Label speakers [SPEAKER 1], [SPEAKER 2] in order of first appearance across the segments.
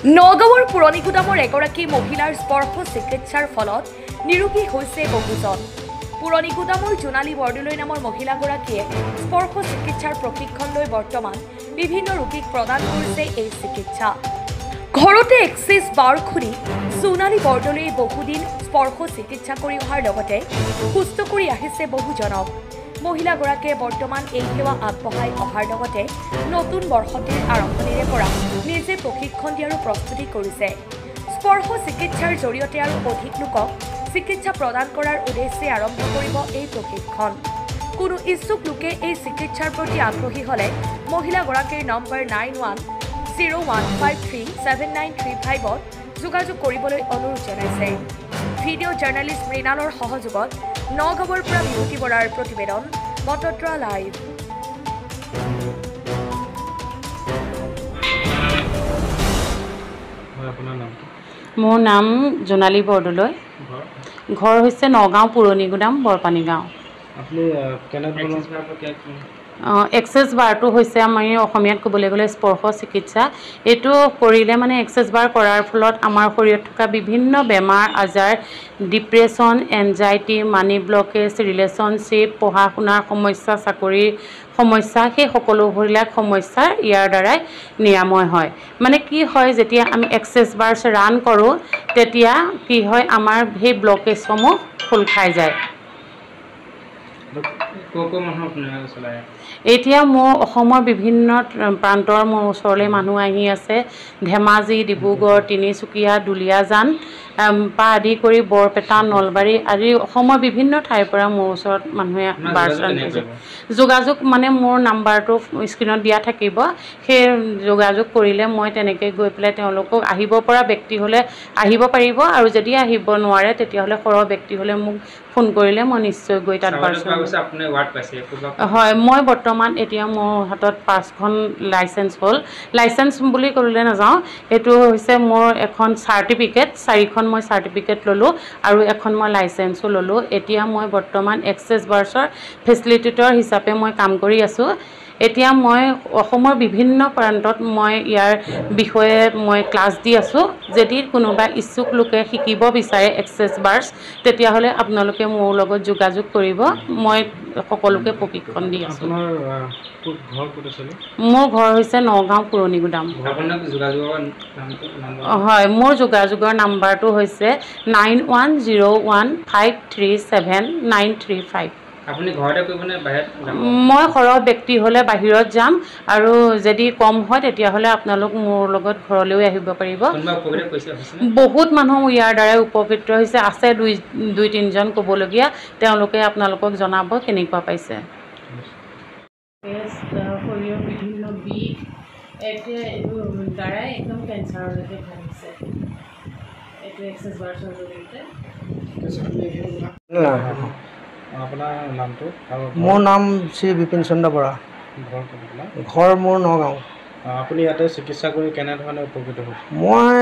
[SPEAKER 1] নগাঁৱৰ পুৰণিগুদামৰ এগৰাকী মহিলাৰ স্পৰ্শ চিকিৎসাৰ ফলত নিৰোগী হৈছে বহুজন। পুৰণিগুদামৰ জোনালী বৰদলৈ নামৰ মহিলাগৰাকীয়ে স্পৰ্শ চিকিৎসাৰ প্ৰশিক্ষণ লৈ বৰ্তমান বিভিন্ন ৰোগীক প্ৰদান কৰিছে এই চিকিৎসা। ঘৰতে এক্সিছ বাৰ খুলি জোনালী বৰদলৈয়ে বহুদিন স্পৰ্শ চিকিৎসা কৰি অহাৰ লগতে সুস্থ কৰি আহিছে বহুজনক। মহিলাগৰাকীয়ে বৰ্তমান এই সেৱা আগবঢ়াই অহাৰ লগতে নতুন বৰ্ষটিৰ আৰম্ভণিৰে পৰা নিজে প্ৰশিক্ষণ দিয়াৰো প্ৰস্তুতি কৰিছে। স্পৰ্শ চিকিৎসাৰ জৰিয়তে আৰু অধিক লোকক চিকিৎসা প্ৰদান কৰাৰ উদ্দেশ্যে আৰম্ভ কৰিব এই প্ৰশিক্ষণ। কোনো ইচ্ছুক লোকে এই চিকিৎসাৰ প্ৰতি আগ্ৰহী হ'লে মহিলাগৰাকীৰ নম্বৰ 9101537935ত যোগাযোগ কৰিবলৈ অনুৰোধ জনাইছে। ভিডিঅ' জাৰ্নেলিষ্ট মৃণালৰ সহযোগত নগাঁৱৰ পৰা বিভূতি বৰাৰ প্ৰতিবেদন বটদ্ৰা লাইভ।
[SPEAKER 2] মোৰ নাম জোনালী বৰদলৈ। ঘৰ হৈছে নগাঁও পুৰণিগুদাম বৰপানী গাঁও। এক্সেছ বাৰটো হৈছে আমি অসমীয়াত ক'বলৈ গ'লে স্পৰ্শ চিকিৎসা। এইটো কৰিলে মানে এক্সেছ বাৰ কৰাৰ ফলত আমাৰ শৰীৰত থকা বিভিন্ন বেমাৰ আজাৰ, ডিপ্ৰেশ্যন, এনজাইটি, মানি ব্লকেজ, ৰিলেশ্যনশ্বিপ, পঢ়া শুনাৰ সমস্যা, চাকৰিৰ সমস্যা, সেই সকলোবিলাক সমস্যাৰ ইয়াৰ দ্বাৰাই নিৰাময় হয়। মানে কি হয়, যেতিয়া আমি এক্সেছ বাৰ্ছ ৰান কৰোঁ তেতিয়া কি হয়, আমাৰ সেই ব্লকেজসমূহ খোল খাই যায়। এতিয়া মোৰ অসমৰ বিভিন্ন প্ৰান্তৰ মোৰ ওচৰলৈ মানুহ আহি আছে। ধেমাজি, ডিব্ৰুগড়, তিনিচুকীয়া, দুলীয়াজান পৰা আদি কৰি বৰপেটা, নলবাৰী আদি অসমৰ বিভিন্ন ঠাইৰ পৰা মোৰ ওচৰত মানুহে বাৰ্ছ ৰান্ধিছে। যোগাযোগ মানে মোৰ নাম্বাৰটো স্ক্ৰীণত দিয়া থাকিব। সেই যোগাযোগ কৰিলে মই তেনেকৈ গৈ পেলাই তেওঁলোকক আহিব পৰা ব্যক্তি হ'লে আহিব পাৰিব, আৰু যদি আহিব নোৱাৰে তেতিয়াহ'লে সৰহ ব্যক্তি হ'লে মোক ফোন কৰিলে মই নিশ্চয় গৈ তাত বাৰ্ছ হয়। মই বৰ্তমান এতিয়া মোৰ হাতত 5খন লাইচেঞ্চ হ'ল। লাইচেঞ্চ বুলি ক'লে নাযাওঁ, এইটো হৈছে মোৰ এখন চাৰ্টিফিকেট। 4খন মই চাৰ্টিফিকেট ল'লোঁ আৰু এখন মই লাইচেঞ্চো ল'লোঁ। এতিয়া মই বৰ্তমান এক্সেছ বাৰ্ছৰ ফেচিলিটেটৰ হিচাপে মই কাম কৰি আছোঁ। এতিয়া মই অসমৰ বিভিন্ন প্ৰান্তত মই ইয়াৰ বিষয়ে মই ক্লাছ দি আছোঁ। যদি কোনোবা ইচ্ছুক লোকে শিকিব বিচাৰে এক্সেছ বাৰ্ছ, তেতিয়াহ'লে আপোনালোকে মোৰ লগত যোগাযোগ কৰিব। মই সকলোকে প্ৰশিক্ষণ দি আছোঁ। মোৰ ঘৰ হৈছে নগাঁও পুৰণিগুদাম। হয়, মোৰ যোগাযোগৰ নাম্বাৰটো হৈছে 9101537935। মই সৰহ ব্যক্তি হ'লে বাহিৰত যাম, আৰু যদি কম হয় তেতিয়াহ'লে আপোনালোক মোৰ লগত ঘৰলৈও আহিব পাৰিব। বহুত মানুহ ইয়াৰ দ্বাৰাই উপকৃত হৈছে। আছে 2-3জন ক'বলগীয়া, তেওঁলোকে আপোনালোকক জনাব কেনেকুৱা পাইছে। শৰীৰৰ বিভিন্ন বিষ এতিয়া এইটো দ্বাৰাই একদম কেঞ্চাৰলৈকে ভাঙিছে। এইটো এক্সেছ বাৰ্ছৰ জৰিয়তে।
[SPEAKER 3] মোৰ নাম শ্ৰী বিপিন চন্দ্ৰ বৰা। ঘৰ মোৰ নগাঁও।
[SPEAKER 4] আপুনি ইয়াতে চিকিৎসা কৰি কেনেধৰণে উপকৃত হৈছে?
[SPEAKER 3] মই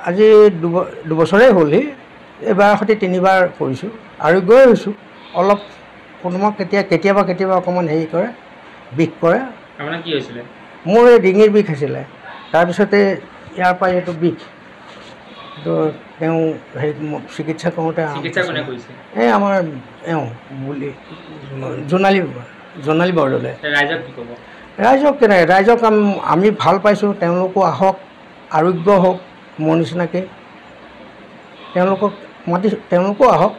[SPEAKER 3] আজি দুবছৰেই হ'লহি। এইবাৰ সৈতে 3বাৰ কৰিছোঁ, আৰোগ্যই হৈছোঁ। অলপ কোনোবা কেতিয়াবা অকণমান হেৰি কৰে, বিষ কৰে।
[SPEAKER 4] আপোনাৰ কি হৈছিলে?
[SPEAKER 3] মোৰ এই ডিঙিৰ বিষ আছিলে। তাৰপিছতে ইয়াৰ পৰা এইটো বিষ, তো তেওঁ হেৰি চিকিৎসা কৰোঁতে এই আমাৰ বুলি জোনালী বৰদলৈ। ৰাইজক কেনেকৈ, ৰাইজক আমি ভাল পাইছোঁ। তেওঁলোকো আহক, আৰোগ্য হওক মোৰ নিচিনাকৈ। তেওঁলোকো আহক,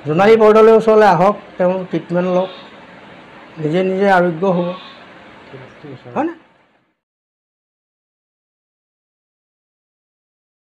[SPEAKER 3] জোনালী বৰদলৈৰ ওচৰলৈ আহক, তেওঁলোক ট্ৰিটমেণ্ট লওক, নিজে আৰোগ্য হ'ব, হয়নে?